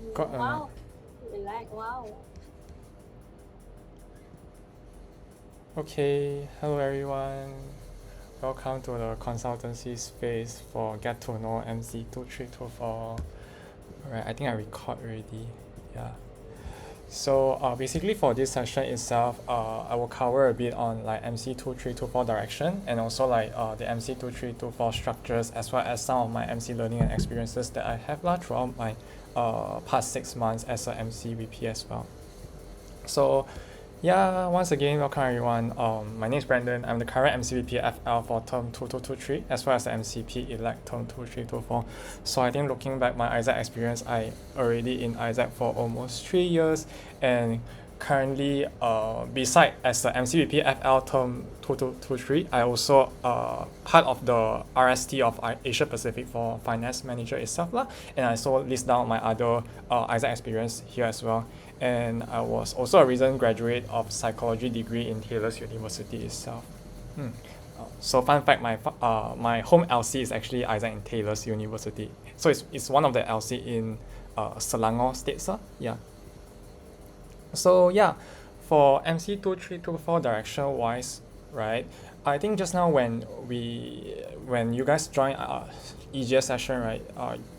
Wow, relax. Wow. Okay, hello everyone. Welcome to the consultancy space for Get to Know MC 2324. Alright, I think I record already. Yeah. So basically for this session itself, I will cover a bit on like MC 2324 direction and also like the MC 2324 structures as well as some of my MC learning and experiences that I have throughout my past 6 months as a MC VP as well. So yeah, once again, welcome everyone. My name is Brandon. I'm the current MCVP FL for term 2223 as well as the MCP elect term 2324. So I think looking back my AIESEC experience, I already in AIESEC for almost 3 years and currently beside as the MCVP FL term 2223, I also part of the RST of Asia Pacific for finance manager itself lah, and I also list down my other AIESEC experience here as well. And I was also a recent graduate of psychology degree in Taylor's University itself. So fun fact, my home LC is actually AIESEC in Taylor's University. So it's one of the LC in Selangor State, sir. Yeah. So yeah, for MC 2324 direction wise, right? I think just now when you guys joined EGS session, right?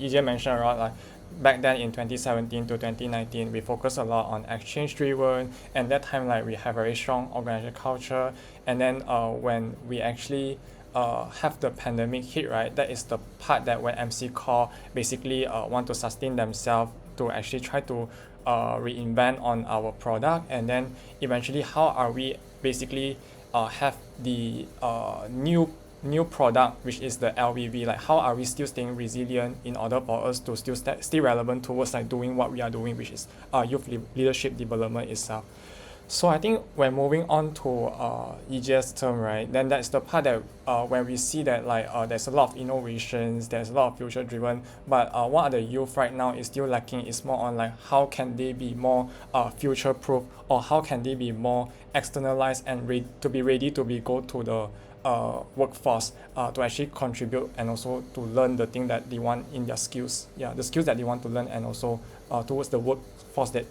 EGS mentioned around like back then in 2017 to 2019 we focused a lot on exchange driven, and that time like we have very strong organizational culture, and then when we actually have the pandemic hit, right, that is the part that when MC core basically want to sustain themselves to actually try to reinvent on our product, and then eventually how are we basically have the new product, which is the LVV, like how are we still staying resilient in order for us to still stay relevant towards like doing what we are doing, which is youth leadership development itself. So I think when moving on to EGS term, right, then that's the part that when we see that like there's a lot of innovations, there's a lot of future driven, but what are the youth right now is still lacking is more on like how can they be more future proof, or how can they be more externalized and to be ready to be go to the workforce to actually contribute and also to learn the thing that they want in their skills, yeah, the skills that they want to learn, and also towards the workforce that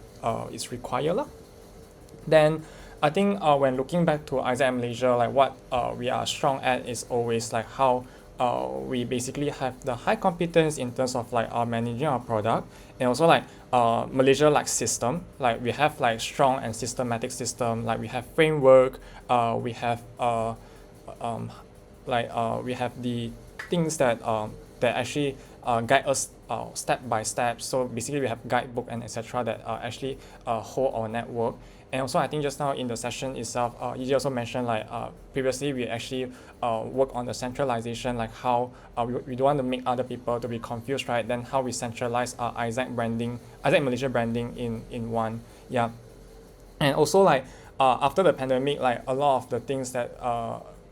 is required lah. Then I think when looking back to AIESEC Malaysia, like what we are strong at is always like how we basically have the high competence in terms of like managing our product, and also like Malaysia like system, like we have like strong and systematic system, like we have framework, we have we have the things that actually guide us step by step. So basically we have guidebook and etc. that actually hold our network. And also I think just now in the session itself, you also mentioned like previously we actually work on the centralization, like how we don't want to make other people to be confused, right? Then how we centralize our AIESEC branding, AIESEC Malaysia branding in one, yeah. And also like after the pandemic, like a lot of the things that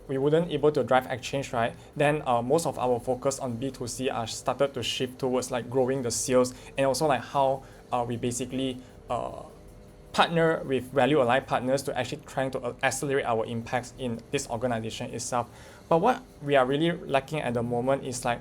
we wouldn't able to drive exchange, right? Then most of our focus on B2C are started to shift towards like growing the sales, and also like how we basically partner with value aligned partners to actually trying to accelerate our impacts in this organization itself. But what we are really lacking at the moment is like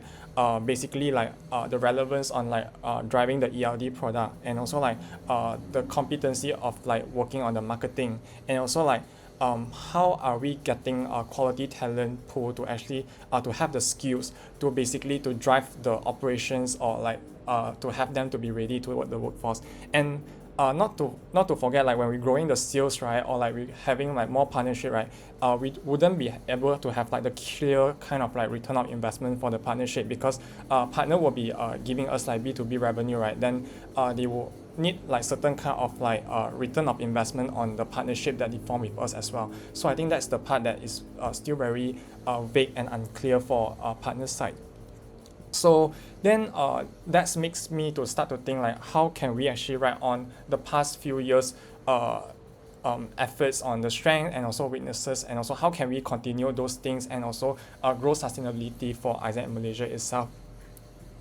basically like the relevance on like driving the ELD product, and also like the competency of like working on the marketing, and also like how are we getting a quality talent pool to actually to have the skills to basically to drive the operations, or like to have them to be ready to work the workforce. And not to forget, like when we're growing the sales, right, or like we having like more partnership, right, we wouldn't be able to have like the clear kind of like return of investment for the partnership, because partner will be giving us like B2B revenue, right? Then they will need like certain kind of like return of investment on the partnership that they form with us as well. So I think that's the part that is still very vague and unclear for partner side. So then that makes me to start to think like how can we actually write on the past few years efforts on the strength and also weaknesses, and also how can we continue those things, and also grow sustainability for AIESEC Malaysia itself.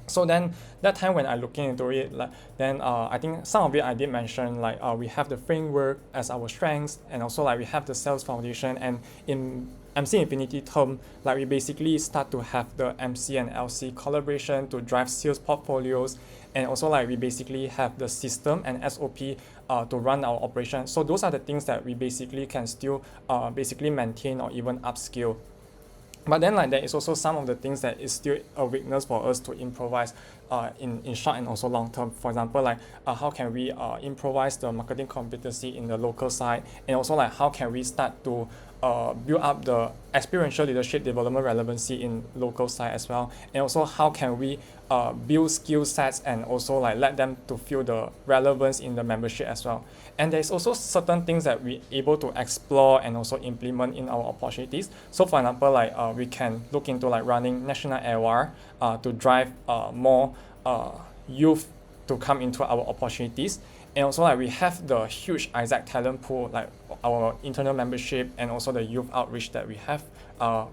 So then that time when I looking into it, like then I think some of it I did mention, like we have the framework as our strengths, and also like we have the sales foundation, and in MC Infinity term, like we basically start to have the MC and LC collaboration to drive sales portfolios, and also like we basically have the system and SOP to run our operation. So those are the things that we basically can still basically maintain or even upskill. But then like there is also some of the things that is still a weakness for us to improvise in short and also long term. For example, like how can we improvise the marketing competency in the local side, and also like how can we start to build up the experiential leadership development relevancy in local side as well, and also how can we build skill sets and also like let them to feel the relevance in the membership as well. And there's also certain things that we able to explore and also implement in our opportunities. So for example, like we can look into like running national award to drive more youth to come into our opportunities. And also like we have the huge AIESEC talent pool, like our internal membership and also the youth outreach that we have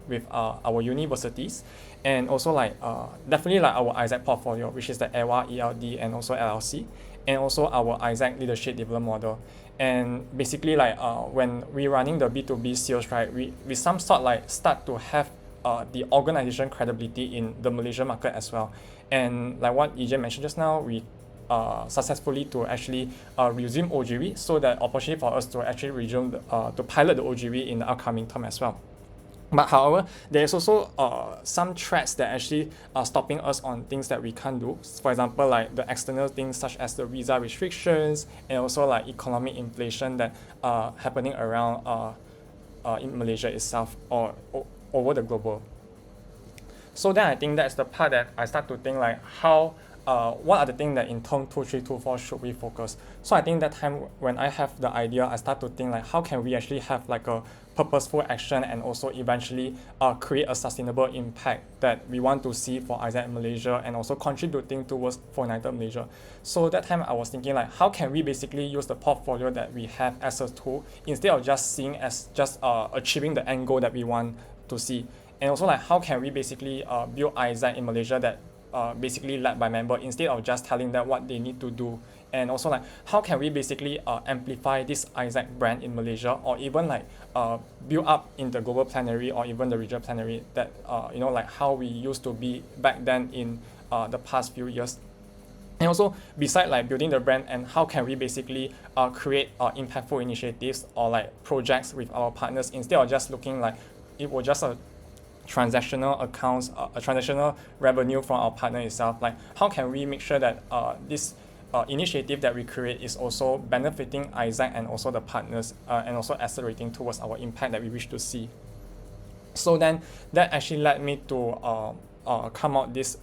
with our universities. And also like definitely like our AIESEC portfolio, which is the AWA, ELD and also LLC, and also our AIESEC leadership development model. And basically like when we running the B2B sales, right, we some sort like start to have the organization credibility in the Malaysian market as well. And like what EJ mentioned just now, we successfully to actually resume OGV, so that opportunity for us to actually resume to pilot the OGV in the upcoming term as well. But however, there is also some threats that actually are stopping us on things that we can't do. For example, like the external things such as the visa restrictions and also like economic inflation that are happening around in Malaysia itself or over the global. So then I think that's the part that I start to think like how what are the things that in term 2, 3, 2, 4 should we focus. So I think that time when I have the idea, I start to think like how can we actually have like a purposeful action and also eventually create a sustainable impact that we want to see for AIESEC Malaysia and also contributing towards for United Malaysia. So that time I was thinking like how can we basically use the portfolio that we have as a tool instead of just seeing as just achieving the end goal that we want to see. And also like how can we basically build AIESEC in Malaysia that basically led by member instead of just telling them what they need to do. And also like how can we basically amplify this AIESEC brand in Malaysia, or even like build up in the global plenary or even the regional plenary that you know like how we used to be back then in the past few years. And also beside like building the brand, and how can we basically create impactful initiatives or like projects with our partners instead of just looking like it was just a transactional accounts, a transactional revenue from our partner itself. Like how can we make sure that this initiative that we create is also benefiting AIESEC and also the partners and also accelerating towards our impact that we wish to see. So then that actually led me to come out this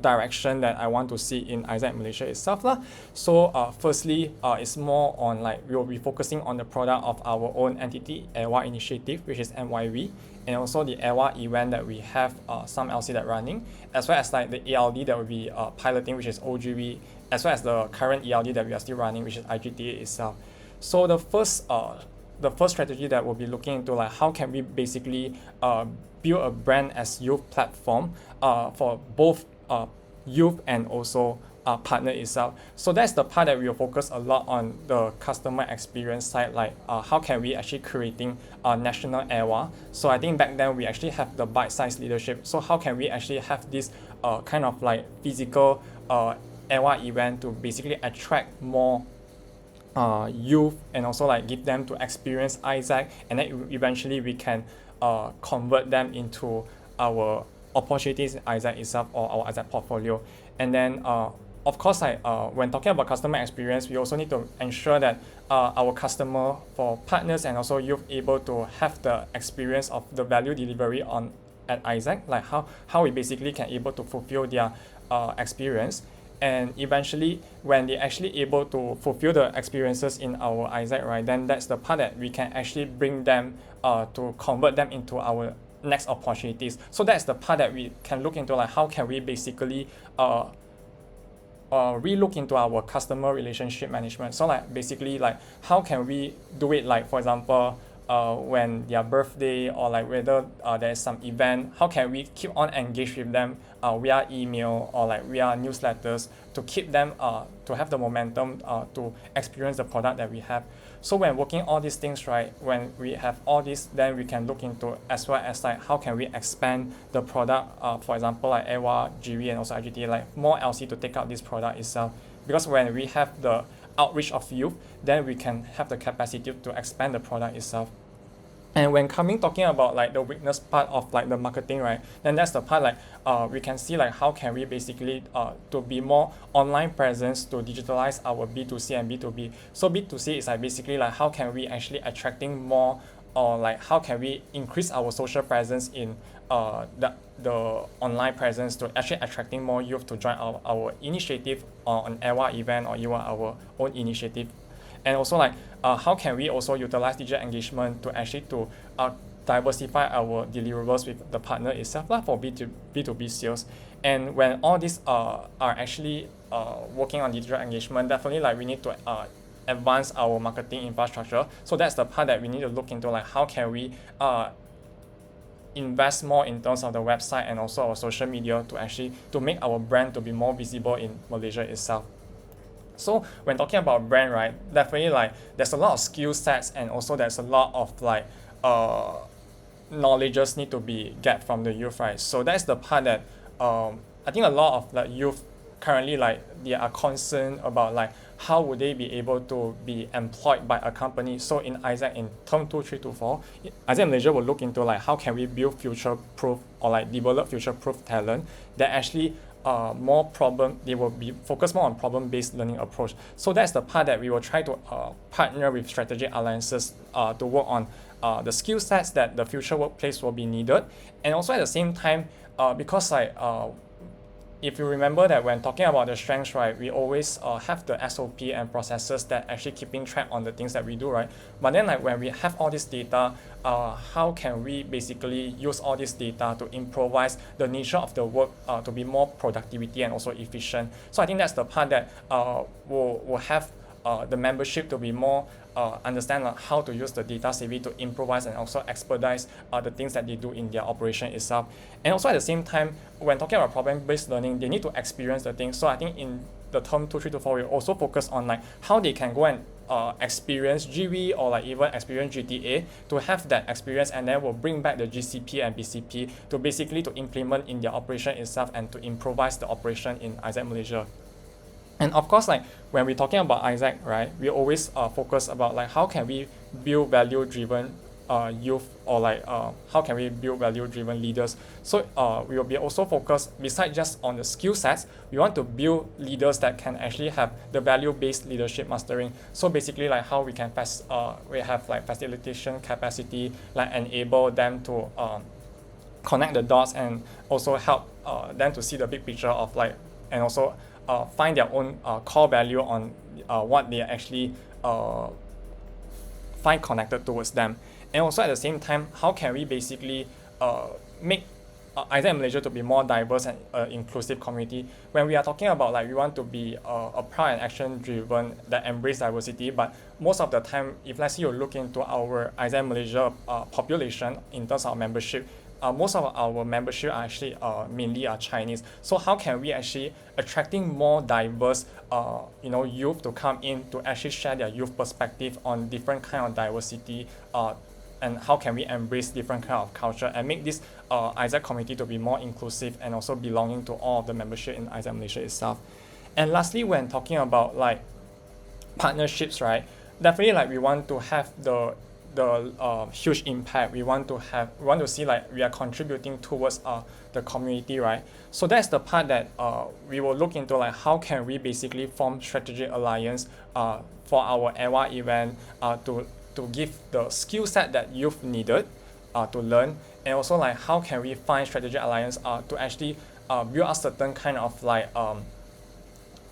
direction that I want to see in AIESEC Malaysia itself lah. So firstly, it's more on like we will be focusing on the product of our own entity, AWA initiative, which is MYV, and also the AWA event that we have some LC that running, as well as like the ELD that will be piloting, which is OGV, as well as the current ELD that we are still running, which is IGTA itself. So the first strategy that we'll be looking into like how can we basically build a brand as youth platform for both youth and also partner itself. So that's the part that we will focus a lot on the customer experience side, like how can we actually creating a national AWA. So I think back then we actually have the bite-sized leadership. So how can we actually have this kind of like physical AWA event to basically attract more youth and also like give them to experience AIESEC, and then eventually we can convert them into our opportunities in AIESEC itself or our AIESEC portfolio. And then of course like when talking about customer experience, we also need to ensure that our customer for partners and also youth able to have the experience of the value delivery on at AIESEC, like how we basically can able to fulfill their experience. And eventually when they actually able to fulfill the experiences in our AIESEC, right, then that's the part that we can actually bring them to convert them into our next opportunities. So that's the part that we can look into, like how can we basically relook into our customer relationship management. So like basically like how can we do it, like for example when their birthday or like whether there is some event, how can we keep on engaged with them via email or like via newsletters to keep them to have the momentum to experience the product that we have. So when working all these things, right, when we have all this, then we can look into as well as like how can we expand the product, for example like AWA, GV and also IGT, like more LC to take out this product itself. Because when we have the outreach of youth, then we can have the capacity to expand the product itself. And when talking about like the weakness part of like the marketing, right, then that's the part like we can see like how can we basically to be more online presence to digitalize our B2C and B2B. So B2C is like basically like how can we actually attracting more, or like how can we increase our social presence in the online presence to actually attracting more youth to join our initiative on AWA event or even our own initiative. And also like how can we also utilize digital engagement to actually to diversify our deliverables with the partner itself for B2B sales. And when all these are actually working on digital engagement, definitely like we need to advance our marketing infrastructure. So that's the part that we need to look into, like how can we invest more in terms of the website and also our social media to actually to make our brand to be more visible in Malaysia itself. So when talking about brand, right, definitely like there's a lot of skill sets and also there's a lot of like knowledges need to be get from the youth, right? So that's the part that I think a lot of like youth currently like they are concerned about like how would they be able to be employed by a company. So in AIESEC in term 2, 3 to 4, AIESEC Malaysia will look into like how can we build future proof or like develop future proof talent that actually they will be focused more on problem-based learning approach. So that's the part that we will try to partner with strategic alliances to work on the skill sets that the future workplace will be needed. And also at the same time, because like if you remember that when talking about the strengths, right, we always have the SOP and processes that actually keeping track on the things that we do, right? But then like when we have all this data, how can we basically use all this data to improvise the nature of the work to be more productivity and also efficient? So I think that's the part that will have the membership to be more understand how to use the data savvy to improvise and also expedite the things that they do in their operation itself. And also at the same time, when talking about problem-based learning, they need to experience the things. So I think in the term 2, 3 to 4, we also focus on like how they can go and experience GV or like even experience GTA to have that experience, and then we'll bring back the GCP and BCP to basically to implement in their operation itself and to improvise the operation in AIESEC Malaysia. And of course, like when we're talking about AIESEC, right, we always focus about like how can we build value-driven youth, or like how can we build value-driven leaders. So we will be also focused, besides just on the skill sets, we want to build leaders that can actually have the value-based leadership mastering. So basically like how we can we have like facilitation capacity, like enable them to connect the dots and also help them to see the big picture of like, and also find their own core value on what they actually find connected towards them. And also at the same time, how can we basically make AIESEC Malaysia to be more diverse and inclusive community? When we are talking about like we want to be a proud and action driven that embrace diversity, but most of the time, if let's say you look into our AIESEC Malaysia population in terms of membership, most of our membership are actually mainly Chinese. So how can we actually attracting more diverse youth to come in to actually share their youth perspective on different kind of diversity, and how can we embrace different kind of culture and make this AIESEC community to be more inclusive and also belonging to all of the membership in AIESEC Malaysia itself. And lastly, when talking about like partnerships, right, definitely like we want to have the huge impact. We want to see like we are contributing towards the community, right? So that's the part that we will look into, like how can we basically form strategic alliance for our AWA event to give the skill set that youth needed to learn, and also like how can we find strategic alliance to actually build a certain kind of like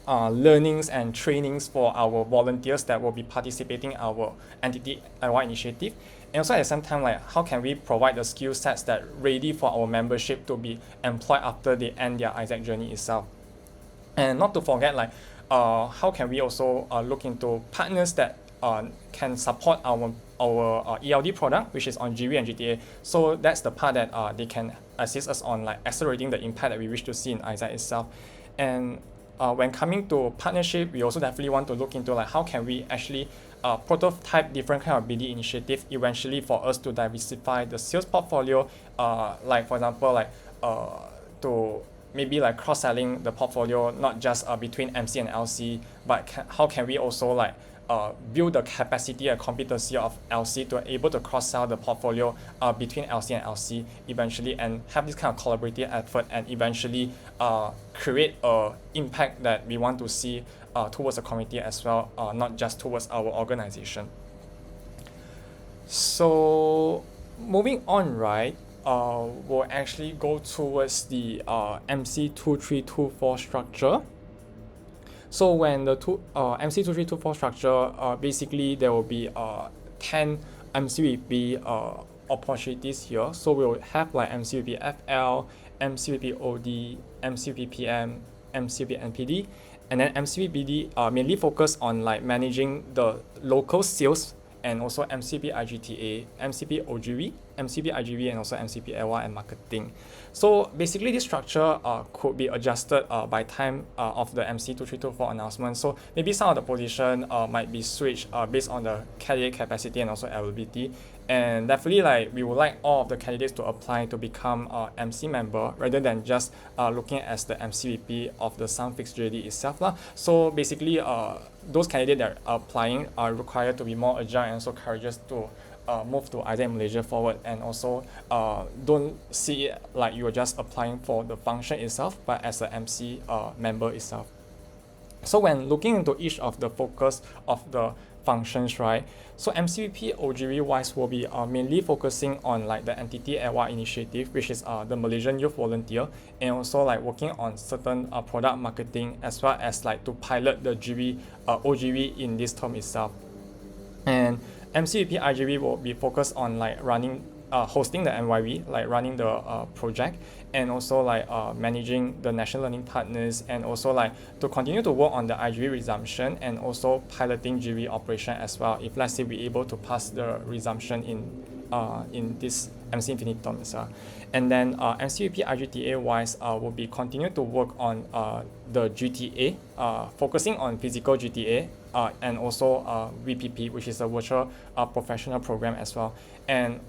learnings and trainings for our volunteers that will be participating in our entity AWA initiative. And also at the same time, like how can we provide the skill sets that ready for our membership to be employed after they end their AIESEC journey itself. And not to forget, like how can we also look into partners that can support our ELD product, which is on GV and GTA. So that's the part that they can assist us on like accelerating the impact that we wish to see in AIESEC itself. And when coming to partnership, we also definitely want to look into like how can we actually prototype different kind of BD initiative eventually for us to diversify the sales portfolio, like for example like to maybe like cross-selling the portfolio not just between MC and LC, but how can we also like build the capacity and competency of LC to able to cross-sell the portfolio between LC and LC eventually, and have this kind of collaborative effort and eventually create a impact that we want to see towards the community as well, not just towards our organization. So moving on, right, we'll actually go towards the MC2324 structure. So when the MC2324 structure, basically there will be 10 MCEB opportunities here. So we'll have like MCEB FL, MCEB OD, MCEB PM, MCEB NPD, and then MCEB BD mainly focus on like managing the local sales, and also MCEB IGTA, MCEB OGV, MCEB IGV, and also MCEB AWA and marketing. So basically this structure could be adjusted by time of the MC2324 announcement. So maybe some of the position might be switched based on the candidate capacity and also availability. And definitely like we would like all of the candidates to apply to become MC member rather than just looking at the MCVP of the some fixed JD itself lah. So basically those candidates that are applying are required to be more agile and also courageous to move to AIESEC Malaysia forward, and also don't see it like you're just applying for the function itself, but as an MC member itself. So when looking into each of the focus of the functions, right, so MCVP OGV wise will be mainly focusing on like the entity AWA initiative, which is the Malaysian Youth Volunteer, and also like working on certain product marketing, as well as like to pilot the OGV in this term itself. And MCVP IGV will be focused on like running hosting the MYV, like running the project, and also like managing the national learning partners, and also like to continue to work on the IGV resumption and also piloting GV operation as well, if let's say we're able to pass the resumption in this MC Infinitum as well. And then MCVP IGTA wise will be continue to work on the GTA, focusing on physical GTA, and also VPP, which is a virtual professional program as well, and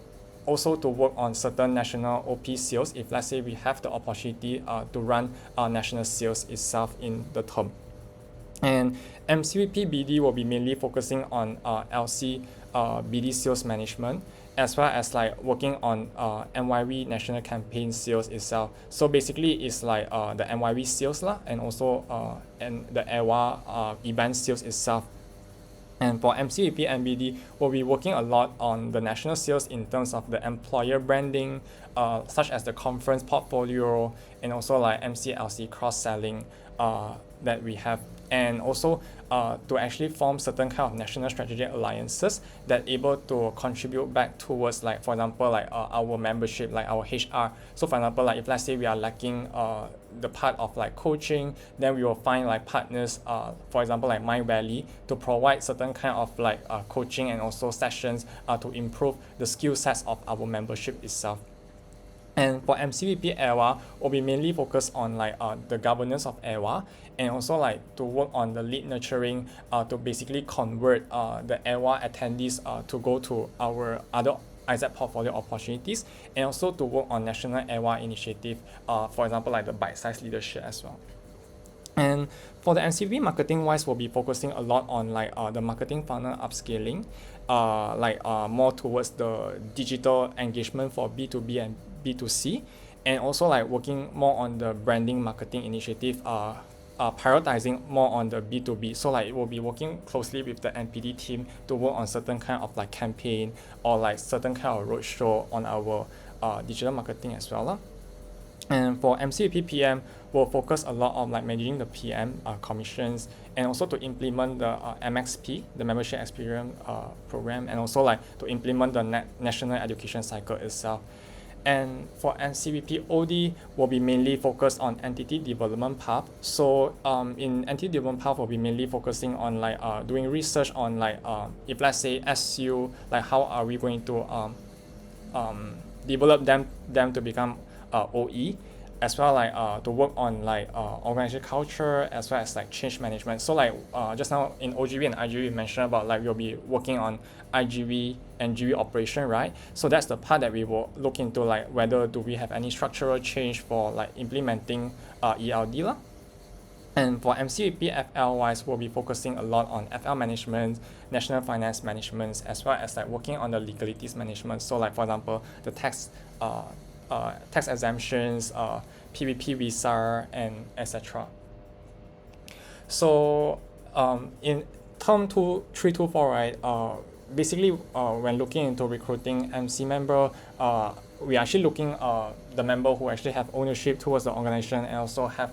also to work on certain national OP sales if let's say we have the opportunity to run national sales itself in the term. And MCVP BD will be mainly focusing on LC BD sales management, as well as like working on MYV national campaign sales itself. So basically it's like the MYV sales lah, and also and the AWA event sales itself. And for MCVP and BD, we'll be working a lot on the national sales in terms of the employer branding, such as the conference portfolio, and also like MCLC cross-selling that we have, and also to actually form certain kind of national strategic alliances that able to contribute back towards, like for example like our membership, like our HR. So for example, like if let's say we are lacking the part of like coaching, then we will find like partners, for example like My Valley, to provide certain kind of like coaching and also sessions to improve the skill sets of our membership itself. And for MCVP AWA, will be mainly focused on like the governance of AWA, and also like to work on the lead nurturing to basically convert the AWA attendees to go to our other AIESEC portfolio opportunities, and also to work on national AWA initiative, for example like the bite-sized leadership as well. And for the MCV marketing wise, we'll be focusing a lot on like the marketing funnel upscaling, more towards the digital engagement for B2B and B2C, and also like working more on the branding marketing initiative, prioritizing more on the B2B. So like we'll be working closely with the NPD team to work on certain kind of like campaign or like certain kind of roadshow on our digital marketing as well. And for MCVP PM, we'll focus a lot on like managing the PM commissions, and also to implement the MXP, the membership experience program, and also like to implement the national education cycle itself. And for MCEB, OD will be mainly focused on entity development path. So in entity development path, we'll be mainly focusing on like doing research on like if let's say SU, like how are we going to develop them to become OE, as well like to work on like organizational culture as well as like change management. So like just now in OGV and IGV we mentioned about like we'll be working on IGV and GV operation, right? So that's the part that we will look into, like whether do we have any structural change for like implementing ELD lah. And for MCEP FL wise, we'll be focusing a lot on FL management, national finance management, as well as like working on the legalities management. So like for example, the tax exemptions, PVP visa, and etc. So in term 324, right, basically when looking into recruiting MC member, we're actually looking the member who actually have ownership towards the organization and also have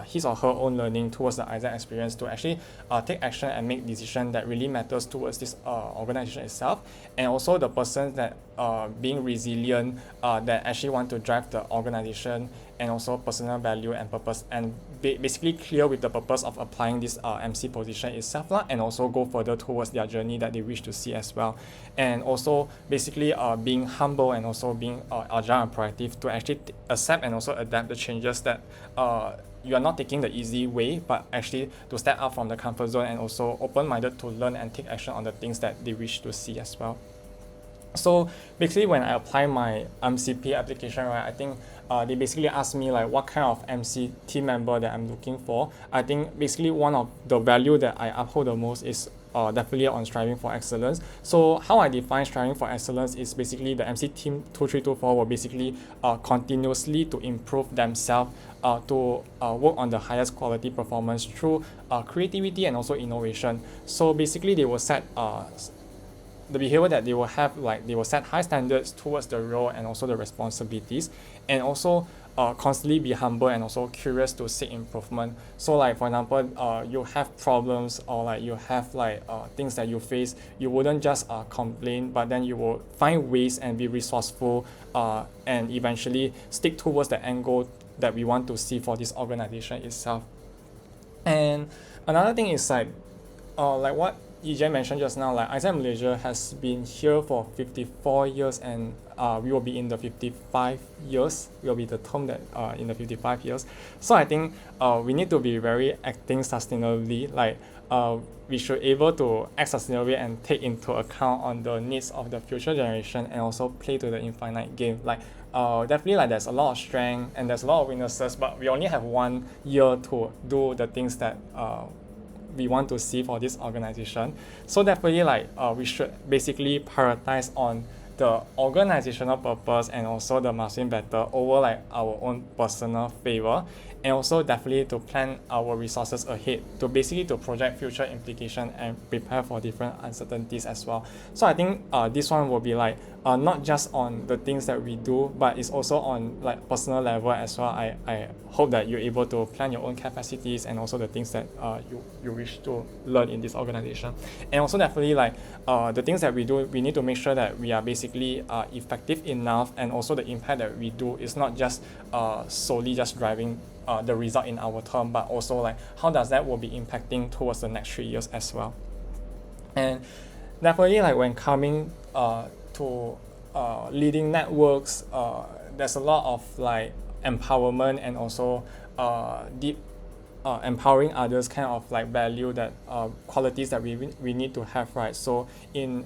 his or her own learning towards the AIESEC experience to actually take action and make decisions that really matters towards this organization itself, and also the person that being resilient, that actually want to drive the organization and also personal value and purpose, and basically clear with the purpose of applying this MC position itself lah, and also go further towards their journey that they wish to see as well. And also basically being humble and also being agile and proactive to actually accept and also adapt the changes that you are not taking the easy way, but actually to step out from the comfort zone and also open-minded to learn and take action on the things that they wish to see as well. So basically when I apply my MCP application, right, I think they basically asked me like what kind of MC team member that I'm looking for. I think basically one of the value that I uphold the most is definitely on striving for excellence. So how I define striving for excellence is basically the MC team 2324 will basically continuously to improve themselves, to work on the highest quality performance through creativity and also innovation. So basically they will set the behavior that they will have, like they will set high standards towards the role and also the responsibilities, and also constantly be humble and also curious to seek improvement. So like for example, you have problems or like you have like things that you face, you wouldn't just complain, but then you will find ways and be resourceful and eventually stick towards the end goal that we want to see for this organization itself. And another thing is like what EJ mentioned just now, like AIESEC Malaysia has been here for 54 years, and we will be in the 55 years. Will be the term that in the 55 years. So I think we need to be very acting sustainably. Like we should able to act sustainably and take into account on the needs of the future generation and also play to the infinite game. Like definitely like there's a lot of strength and there's a lot of weaknesses, but we only have 1 year to do the things that we want to see for this organization. So definitely like we should basically prioritize on the organizational purpose and also the marketing better over like our own personal favor, and also definitely to plan our resources ahead to basically to project future implication and prepare for different uncertainties as well. So I think this one will be like not just on the things that we do, but it's also on like personal level as well. I hope that you're able to plan your own capacities and also the things that you wish to learn in this organization. And also definitely like the things that we do, we need to make sure that we are basically effective enough, and also the impact that we do is not just solely just driving the result in our term, but also like how does that will be impacting towards the next 3 years as well. And definitely like when coming to leading networks, there's a lot of like empowerment and also deep empowering others kind of like value that qualities that we need to have, right? So in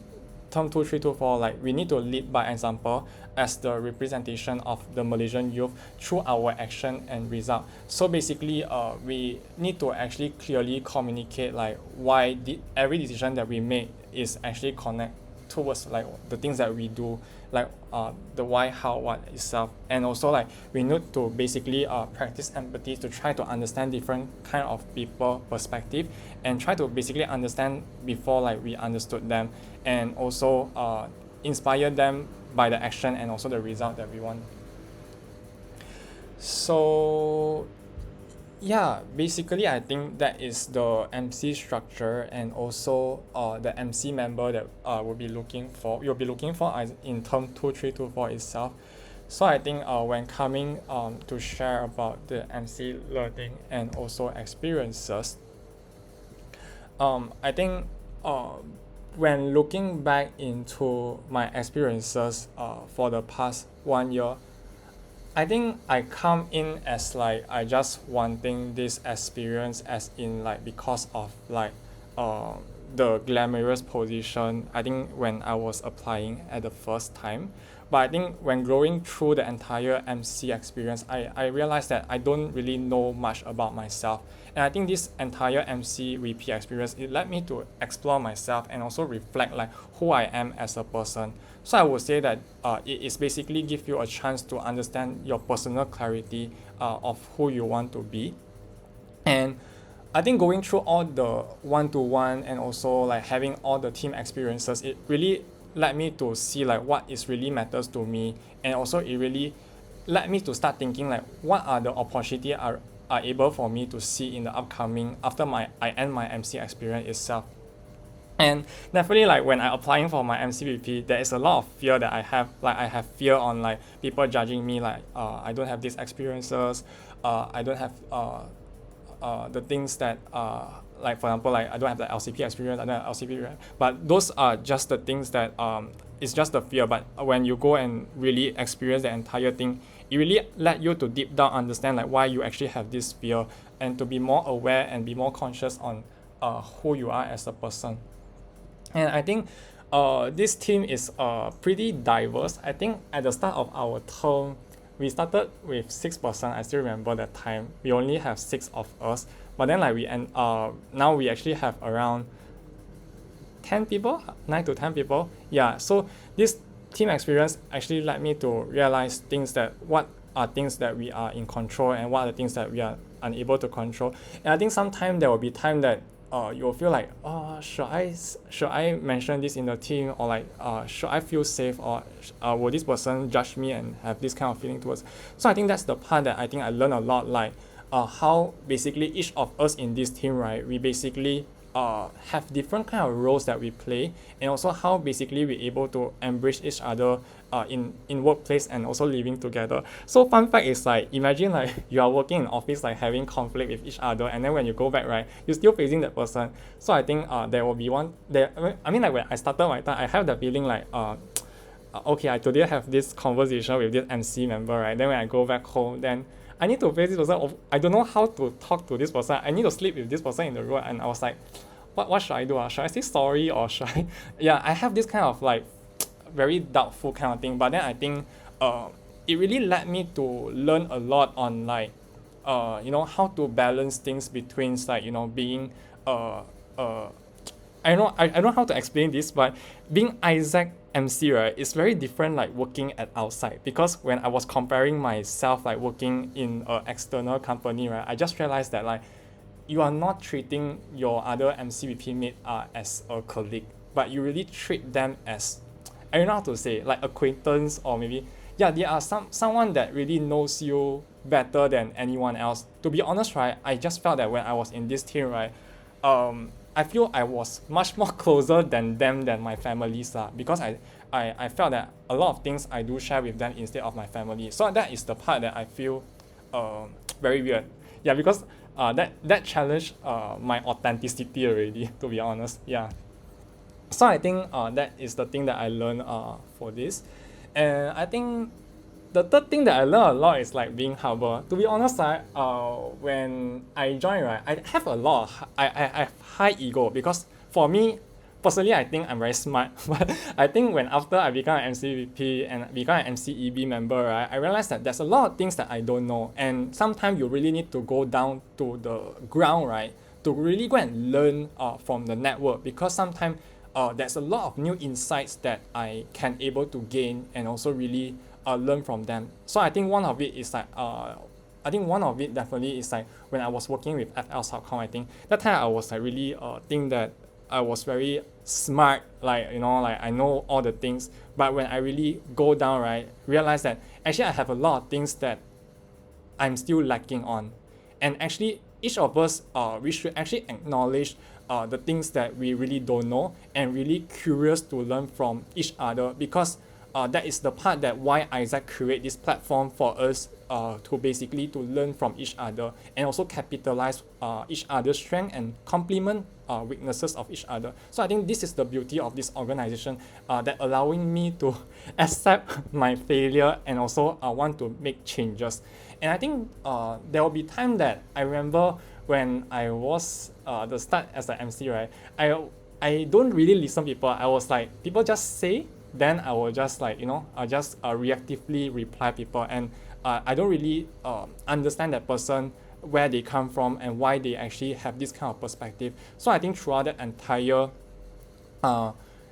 term 2324, like we need to lead by example as the representation of the Malaysian youth through our action and result. So basically we need to actually clearly communicate like why every decision that we make is actually connect towards like the things that we do, like the why, how, what itself. And also like we need to basically practice empathy to try to understand different kind of people perspective and try to basically understand before like we understood them, and also inspire them by the action and also the result that we want. So yeah, basically I think that is the MC structure and also the MC member that we'll be looking for in term 2324 itself. So I think when coming to share about the MC learning and also experiences, I think when looking back into my experiences for the past 1 year, I think I come in as like I just wanting this experience as in like because of like uh, the glamorous position. I think when I was applying at the first time, but I think when going through the entire MC experience, I realized that I don't really know much about myself. And I think this entire MC VP experience, it led me to explore myself and also reflect like who I am as a person. So I would say that it is basically give you a chance to understand your personal clarity of who you want to be. And I think going through all the one-to-one and also like having all the team experiences, it really led me to see like what is really matters to me. And also it really led me to start thinking like what are the opportunity are able for me to see in the upcoming after I end my MC experience itself. And definitely like when I applying for my MCVP, there is a lot of fear that I have. Like I have fear on like people judging me like I don't have these experiences, I don't have the things that like for example like I don't have the LCP experience, I don't have LCP experience. But those are just the things that it's just the fear. But when you go and really experience the entire thing, it really let you to deep down understand like why you actually have this fear and to be more aware and be more conscious on who you are as a person. And I think this team is pretty diverse. I think at the start of our term, we started with 6%. I still remember that time. We only have 6 of us. But then like now we actually have around 10 people, 9 to 10 people. Yeah, so this team experience actually led me to realize things that what are things that we are in control and what are the things that we are unable to control. And I think sometimes there will be time that you'll feel like, oh, should I mention this in the team, or like should I feel safe, or will this person judge me and have this kind of feeling towards. So I think that's the part that I think I learned a lot, like how basically each of us in this team, right, we basically have different kind of roles that we play, and also how basically we're able to embrace each other in workplace and also living together. So fun fact is like imagine like you are working in office like having conflict with each other, and then when you go back, right, you're still facing that person. So I think there will be one there. I mean like when I started my time, I have the feeling like okay, I today have this conversation with this MC member, right? Then when I go back home, then I need to face this person. I don't know how to talk to this person. I need to sleep with this person in the room, and I was like, what should I do? Should I say sorry, or should I? Yeah, I have this kind of like very doubtful kind of thing. But then I think it really led me to learn a lot on like how to balance things between like being I don't know how to explain this, but being AIESEC MC, right, is very different like working at outside. Because when I was comparing myself like working in an external company, right, I just realized that like you are not treating your other MCVP mate as a colleague, but you really treat them as, I don't know how to say, like acquaintance, or maybe yeah, they are someone that really knows you better than anyone else. To be honest, right, I just felt that when I was in this team, right, I feel I was much more closer than them than my families because I felt that a lot of things I do share with them instead of my family. So that is the part that I feel very weird. Yeah, because that challenged my authenticity already, to be honest. Yeah. So I think that is the thing that I learned for this. And I think the third thing that I learned a lot is like being humble. To be honest, when I joined, right, I have I have high ego, because for me, personally, I think I'm very smart. But I think when after I become an MCVP and become an MCEB member, right, I realized that there's a lot of things that I don't know. And sometimes you really need to go down to the ground, right, to really go and learn from the network, because sometimes there's a lot of new insights that I can able to gain and also really learn from them. So I think one of it is like one of it definitely is like when I was working with FL.com. I think that time I was like really think that I was very smart, like like I know all the things. But when I really go down, right, realize that actually I have a lot of things that I'm still lacking on. And actually each of us we should actually acknowledge the things that we really don't know and really curious to learn from each other, because that is the part that why AIESEC create this platform for us to basically to learn from each other and also capitalize each other's strength and complement weaknesses of each other. So I think this is the beauty of this organization, that allowing me to accept my failure and also want to make changes. And I think there will be time that I remember when I was the start as an MC, right? I don't really listen people. I was like, people just say, then I will just like, I just reactively reply people, and I don't really understand that person, where they come from and why they actually have this kind of perspective. So I think throughout that entire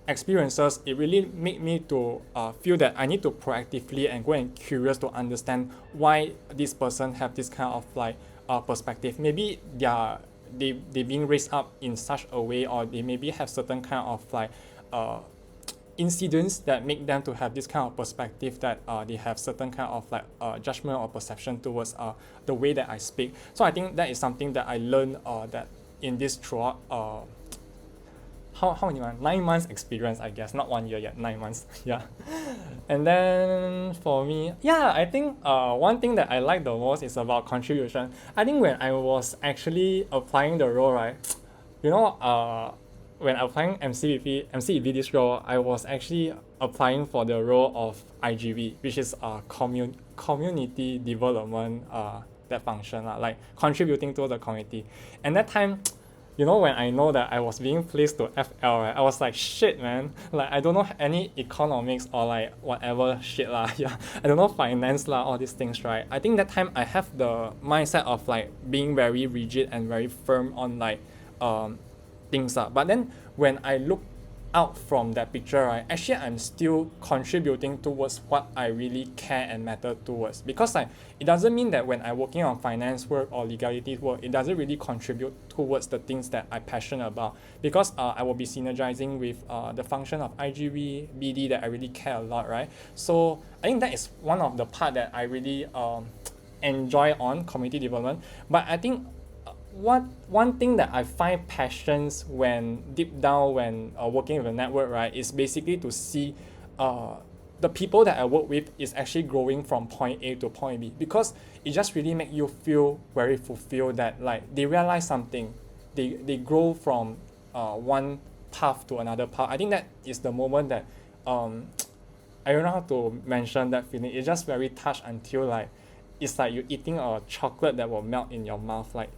experiences, it really made me to feel that I need to proactively and go and curious to understand why this person have this kind of like perspective. Maybe they being raised up in such a way, or they maybe have certain kind of like incidents that make them to have this kind of perspective, that they have certain kind of like judgment or perception towards the way that I speak. So I think that is something that I learned that in this throughout how many months? 9 months experience, I guess. Not 1 year yet, 9 months. Yeah. And then for me, yeah, I think one thing that I like the most is about contribution. I think when I was actually applying the role, right, when applying MCEB this role, I was actually applying for the role of IGV, which is community development that function, like contributing to the community. And that time, when I know that I was being placed to FL, right, I was like, shit, man. Like, I don't know any economics or like whatever shit lah. Yeah, I don't know finance lah, all these things, right? I think that time I have the mindset of like being very rigid and very firm on like things lah. But then when I look out from that picture, right, actually I'm still contributing towards what I really care and matter towards. Because like, it doesn't mean that when I'm working on finance work or legality work, it doesn't really contribute towards the things that I'm passionate about. Because I will be synergizing with the function of IGV, BD that I really care a lot, right? So I think that is one of the part that I really enjoy on community development. But I think one thing that I find passions when deep down when working with a network, right, is basically to see the people that I work with is actually growing from point A to point B, because it just really make you feel very fulfilled that like they realize something, they grow from one path to another path. I think that is the moment that I don't know how to mention that feeling. It's just very touched until like it's like you're eating a chocolate that will melt in your mouth, like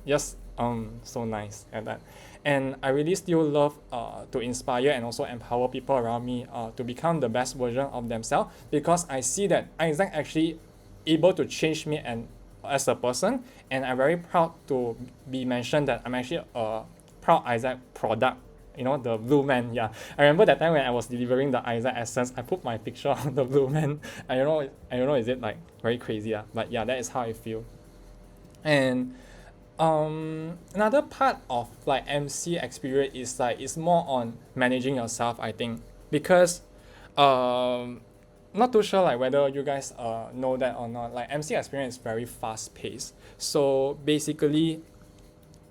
just so nice at that. And I really still love to inspire and also empower people around me to become the best version of themselves, because I see that AIESEC actually able to change me and as a person, and I'm very proud to be mentioned that I'm actually a proud AIESEC product, the blue man. Yeah, I remember that time when I was delivering the AIESEC essence, I put my picture on the blue man. I don't know, is it like very crazy? But yeah, that is how I feel. And another part of like MC experience is like it's more on managing yourself, I think, because not too sure like whether you guys know that or not. Like MC experience is very fast paced. So basically,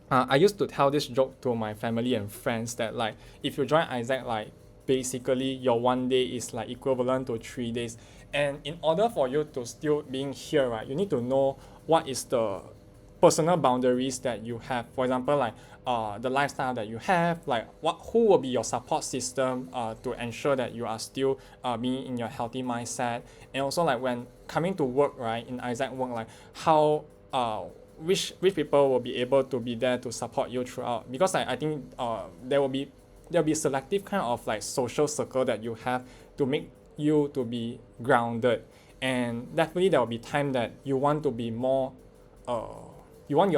I used to tell this joke to my family and friends that like if you join AIESEC, like basically your 1 day is like equivalent to 3 days. And in order for you to still being here, right, you need to know what is the personal boundaries that you have. For example, like the lifestyle that you have, like who will be your support system to ensure that you are still being in your healthy mindset. And also like when coming to work, right, in AIESEC work, like how which people will be able to be there to support you throughout. Because I think there'll be selective kind of like social circle that you have to make you to be grounded. And definitely there will be time that you want to be more you want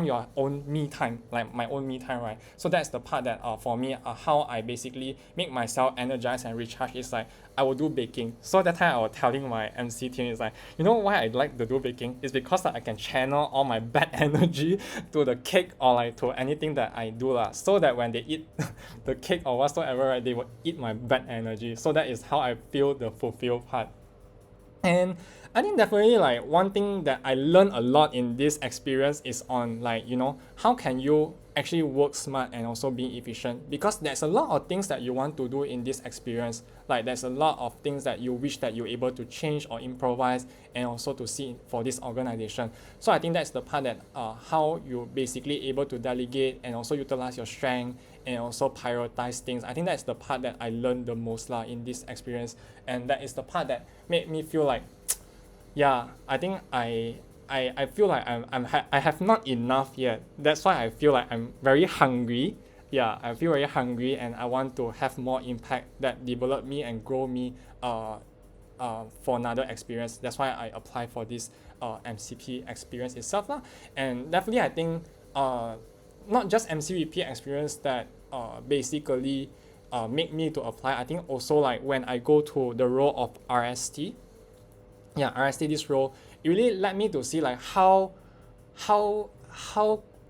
your own me time, like my own me time, right? So that's the part that for me, how I basically make myself energized and recharge is like I will do baking. So that time I was telling my MC team is like, why I like to do baking is because I can channel all my bad energy to the cake or like to anything that I do lah. So that when they eat the cake or whatsoever, right, they will eat my bad energy. So that is how I feel the fulfilled part. And I think definitely like one thing that I learned a lot in this experience is on like, how can you actually work smart and also being efficient, because there's a lot of things that you want to do in this experience. Like there's a lot of things that you wish that you're able to change or improvise and also to see for this organization. So I think that's the part that how you basically able to delegate and also utilize your strength and also prioritize things. I think that's the part that I learned the most in this experience, and that is the part that made me feel like yeah, I think I feel like I have not enough yet. That's why I feel like I'm very hungry. Yeah, I feel very hungry and I want to have more impact that develop me and grow me for another experience. That's why I apply for this MCP experience itself lah. And definitely I think not just MCVP experience that basically make me to apply. I think also like when I go to the role of RST, yeah, RST this role, it really led me to see like how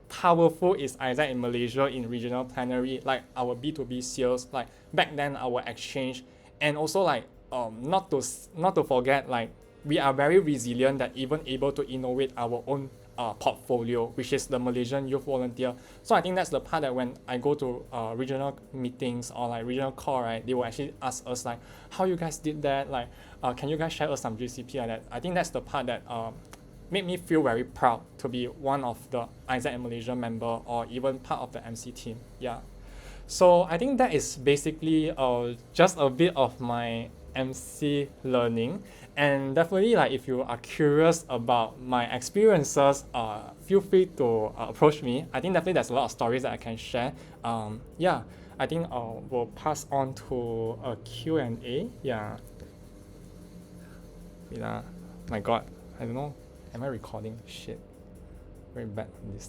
powerful is AIESEC in Malaysia in regional plenary, like our B2B sales, like back then our exchange, and also like not to forget like we are very resilient that even able to innovate our own portfolio, which is the Malaysian Youth Volunteer. So I think that's the part that when I go to regional meetings or like regional call, right, they will actually ask us like, how you guys did that? Like, can you guys share us some GCP like that? I think that's the part that made me feel very proud to be one of the AIESEC in Malaysia member or even part of the MC team. Yeah. So I think that is basically just a bit of my MC learning, and definitely like if you are curious about my experiences, feel free to approach me. I think definitely there's a lot of stories that I can share. Yeah, I think we'll pass on to a Q&A. Yeah. Yeah. My God, I don't know. Am I recording? Shit. Very bad on this.